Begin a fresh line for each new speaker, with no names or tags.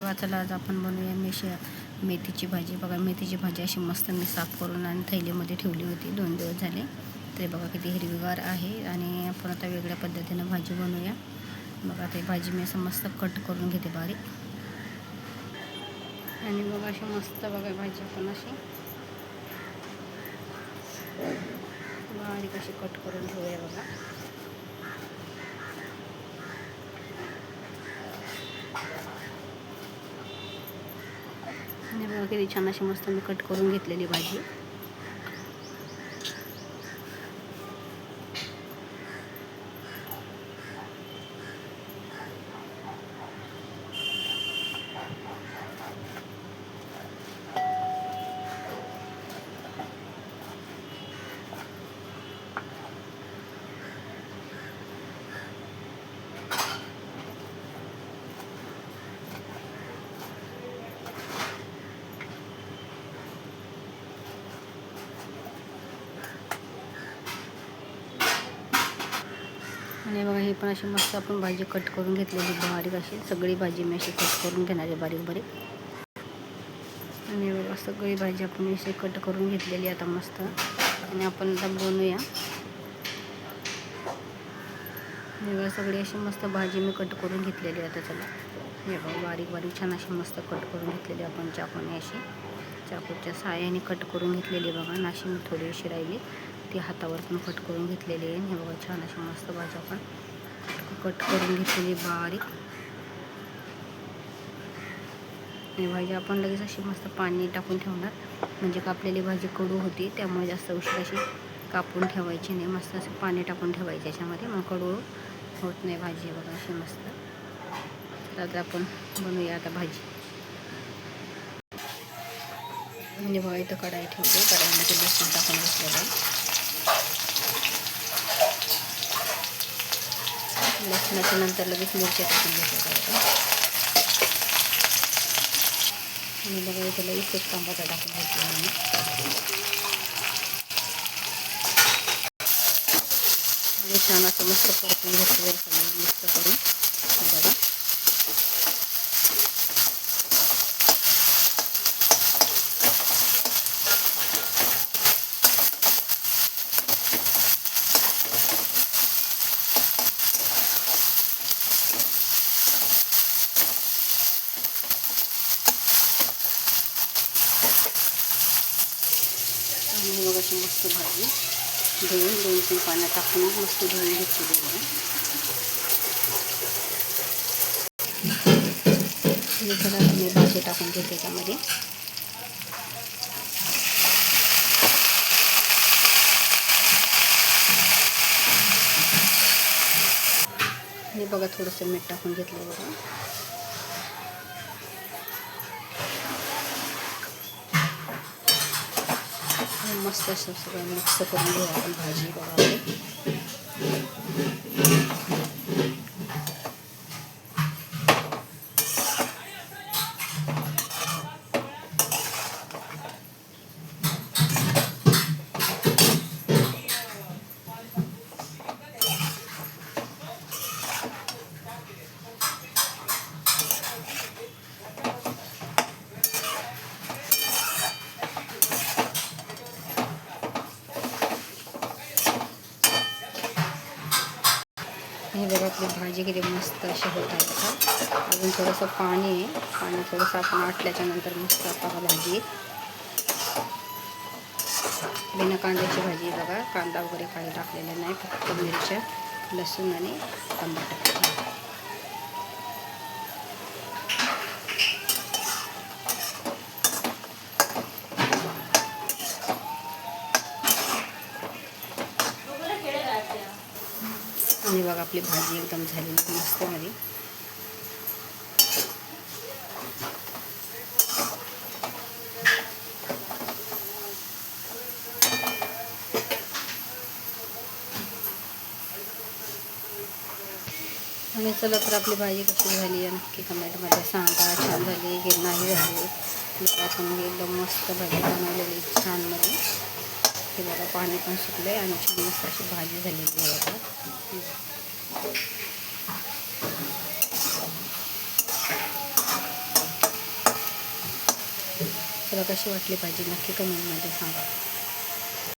बघा चला आज आपण बनवूया मेथीची भाजी. बघा मेथीची भाजी अशी मस्त मी साफ करून आणि थैलीमध्ये ठेवली होती, 2 दिवस झाले. तरी बघा किती हिरवीगार आहे. आणि आपण आता वेगळ्या पद्धतीनं भाजी बनवूया. बघा ते भाजी मी असं मस्त कट करून घेते बारीक. आणि बघा अशी मस्त बघा भाजी आपण अशी बारीक अशी कट करून ठेवूया बघा. आणि बघा किती छान अशी मस्त मी कट करून घेतलेली भाजी. आणि बघा ही पण अशी मस्त आपण भाजी कट करून घेतलेली बारीक अशी. सगळी भाजी मी अशी कट करून घेणार आहे बारीक बारीक. आणि बघा सगळी भाजी आपण अशी कट करून घेतलेली आता मस्त. आणि आपण आता बनवूया. हे बघा सगळी अशी मस्त भाजी मी कट करून घेतलेली आता. चला हे बघा बारीक बारीक छान अशी मस्त कट करून घेतलेली आपण चाकूने अशी. चाकूच्या साहाय्याने कट करून घेतलेली बघा. नाशी मी थोडीशी राहिली ती हातावर पण कट करून घेतलेली आहे. हे बघा छान अशी मस्त भाजी आपण कट करून घेतलेली बारीक. ही भाजी आपण लगेच अशी मस्त पाणी टाकून ठेवणार, म्हणजे कापलेली भाजी कडू होती. त्यामुळे जास्त उशीर अशी कापून ठेवायची नाही. मस्त असं पाणी टाकून ठेवायचं याच्यामध्ये, मग कडू होत नाही भाजी. बघा अशी मस्त. तर आता आपण बनवूया आता भाजी. म्हणजे बघा इथं कढाई ठेवली, कढाईमध्ये लसूण टाकून घेतलेलं आहे. लसणाच्या नंतर लगेच मिरच्या टाकून घेतल्या पाहिजे. आणि बघा इथं लगेच एक टमाटा टाकून घेतला आणि छान असं मस्त परतून घेतलं सगळं मिक्स करून. बघा आणि बघा अशी मस्त भाजी धुवून 2-3 पाण्यात टाकून मस्त धुवून घेतलेली बघा. चला मी भाजी टाकून घेते त्यामध्ये. आणि बघा थोडंसं मीठ टाकून घेतलं बघा. मस्त असं सगळं मिक्स करून घेऊ आपण भाजी बघा. हे बघा आपली भाजी किती मस्त अशी होत आहे. अजून थोडंसं पाणी आहे. पाणी थोडंसं आपण आटल्याच्या नंतर मस्त आता भाजी बिना कांद्याची भाजी बघा. कांदा वगैरे काही टाकलेला नाही, फक्त मिरच्या, लसूण आणि टमाटर. आणि बघा आपली भाजी एकदम झालेली मस्त मध्ये. आणि चला तर आपली भाजी कशी झाली आहे नक्की कमेंटमध्ये सांगा. छान झाली की नाही झाली. आपण एकदम मस्त भाजी बनवलेली छान मध्ये. हे बघा पाणी पण सुकले आणि छान मस्त अशी भाजी झालेली आहे बघा. तुला कशी वाटली भाजी नक्की कमेंटमध्ये सांगा.